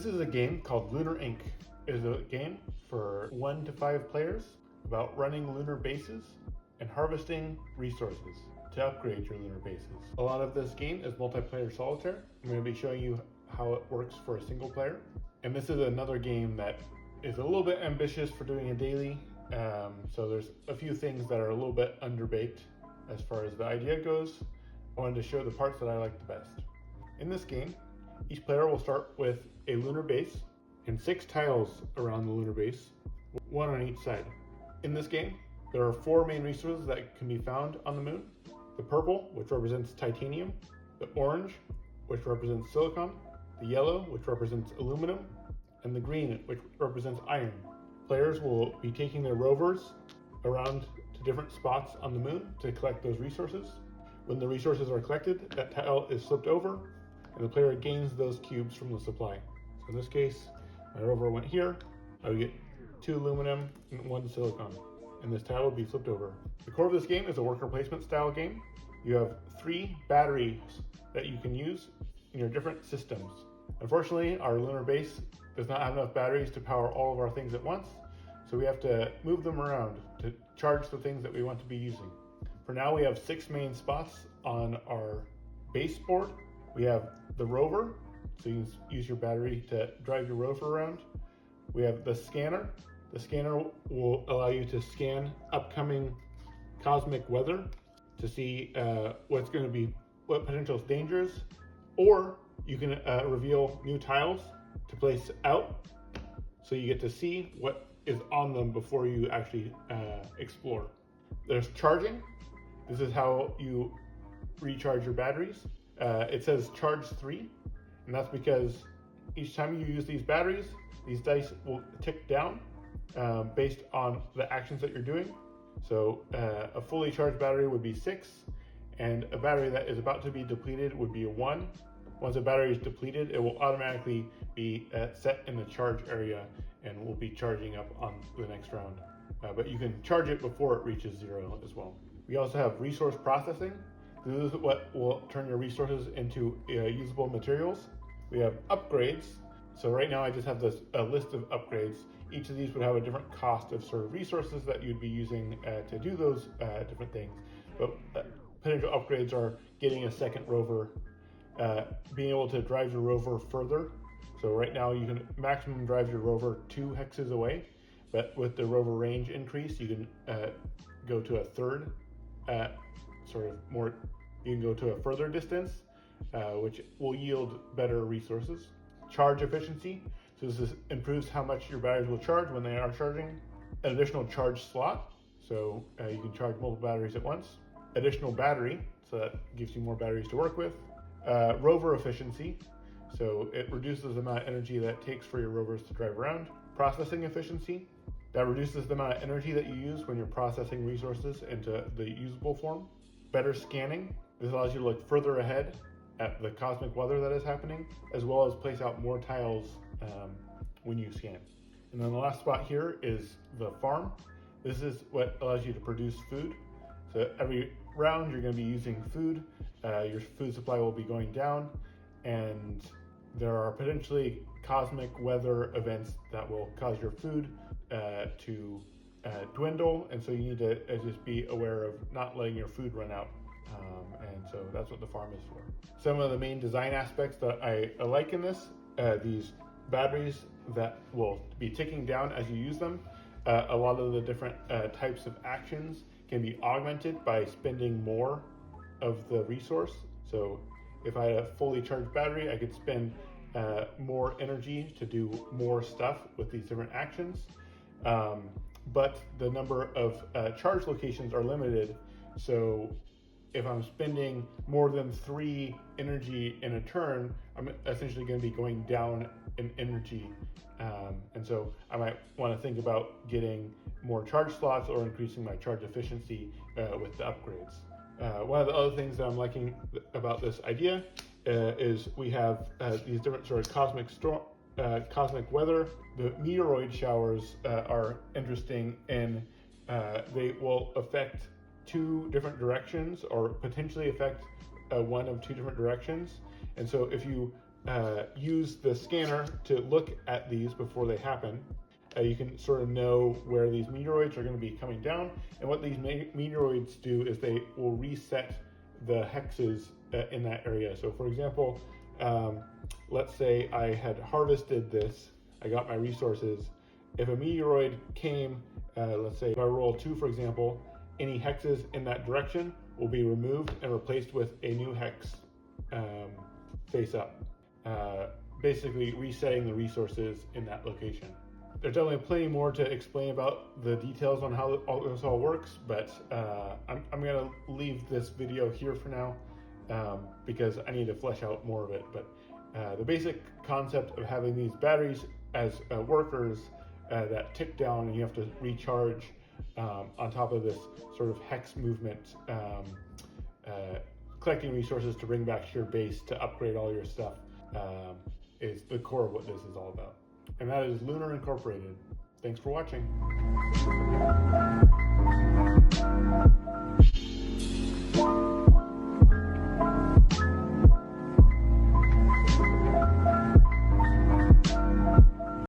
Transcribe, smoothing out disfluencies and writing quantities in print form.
This is a game called Lunar Inc. It is a game for 1 to 5 players about running lunar bases and harvesting resources to upgrade your lunar bases. A lot of this game is multiplayer solitaire. I'm going to be showing you how it works for a single player. And this is another game that is a little bit ambitious for doing a daily. So there's a few things that are a little bit underbaked as far as the idea goes. I wanted to show the parts that I like the best. In this game, each player will start with a lunar base and 6 tiles around the lunar base, 1 on each side. In this game, there are 4 main resources that can be found on the moon. The purple, which represents titanium, the orange, which represents silicon, the yellow, which represents aluminum, and the green, which represents iron. Players will be taking their rovers around to different spots on the moon to collect those resources. When the resources are collected, that tile is flipped over, and the player gains those cubes from the supply. So in this case, my rover went here, I would get 2 aluminum and 1 silicon, and this tile would be flipped over. The core of this game is a worker placement style game. You have 3 batteries that you can use in your different systems. Unfortunately, our lunar base does not have enough batteries to power all of our things at once, so we have to move them around to charge the things that we want to be using. For now, we have 6 main spots on our base board. We have the rover, so you can use your battery to drive your rover around. We have the scanner. The scanner will allow you to scan upcoming cosmic weather to see what potential dangers, or you can reveal new tiles to place out, so you get to see what is on them before you actually explore. There's charging. This is how you recharge your batteries. It says charge 3, and that's because each time you use these batteries, these dice will tick down based on the actions that you're doing. So a fully charged battery would be 6, and a battery that is about to be depleted would be a 1. Once a battery is depleted, it will automatically be set in the charge area and will be charging up on the next round. But you can charge it before it reaches 0 as well. We also have resource processing. This is what will turn your resources into usable materials. We have upgrades. So right now I just have a list of upgrades. Each of these would have a different cost of sort of resources that you'd be using to do those different things. But potential upgrades are getting a second rover, being able to drive your rover further. So right now you can maximum drive your rover 2 hexes away, but with the rover range increase, you can go to a third, you can go to a further distance, which will yield better resources. Charge efficiency. So this improves how much your batteries will charge when they are charging. An additional charge slot. So you can charge multiple batteries at once. Additional battery. So that gives you more batteries to work with. Rover efficiency. So it reduces the amount of energy that it takes for your rovers to drive around. Processing efficiency. That reduces the amount of energy that you use when you're processing resources into the usable form. Better scanning. This allows you to look further ahead at the cosmic weather that is happening, as well as place out more tiles when you scan. And then the last spot here is the farm. This is what allows you to produce food. So every round you're going to be using food. Your food supply will be going down, and there are potentially cosmic weather events that will cause your food to dwindle, and so you need to just be aware of not letting your food run out. And so that's what the farm is for. Some of the main design aspects that I like in this, these batteries that will be ticking down as you use them. A lot of the different types of actions can be augmented by spending more of the resource. So if I had a fully charged battery, I could spend more energy to do more stuff with these different actions. But the number of charge locations are limited. So if I'm spending more than 3 energy in a turn, I'm essentially going to be going down in energy. And so I might want to think about getting more charge slots or increasing my charge efficiency with the upgrades. One of the other things that I'm liking about this idea is we have these different sort of cosmic weather. The meteoroid showers are interesting, and they will affect 2 different directions, or potentially affect 1 of 2 different directions. And so if you use the scanner to look at these before they happen. You can sort of know where these meteoroids are going to be coming down, and what these meteoroids do is they will reset the hexes in that area. So for example, let's say I had harvested this, I got my resources. If a meteoroid came, let's say if I roll 2 for example, any hexes in that direction will be removed and replaced with a new hex face up, basically resetting the resources in that location. There's definitely plenty more to explain about the details on how this all works, but I'm going to leave this video here for now because I need to flesh out more of it. But the basic concept of having these batteries as workers that tick down and you have to recharge on top of this sort of hex movement, collecting resources to bring back to your base to upgrade all your stuff is the core of what this is all about. And that is Lunar Incorporated. Thanks for watching.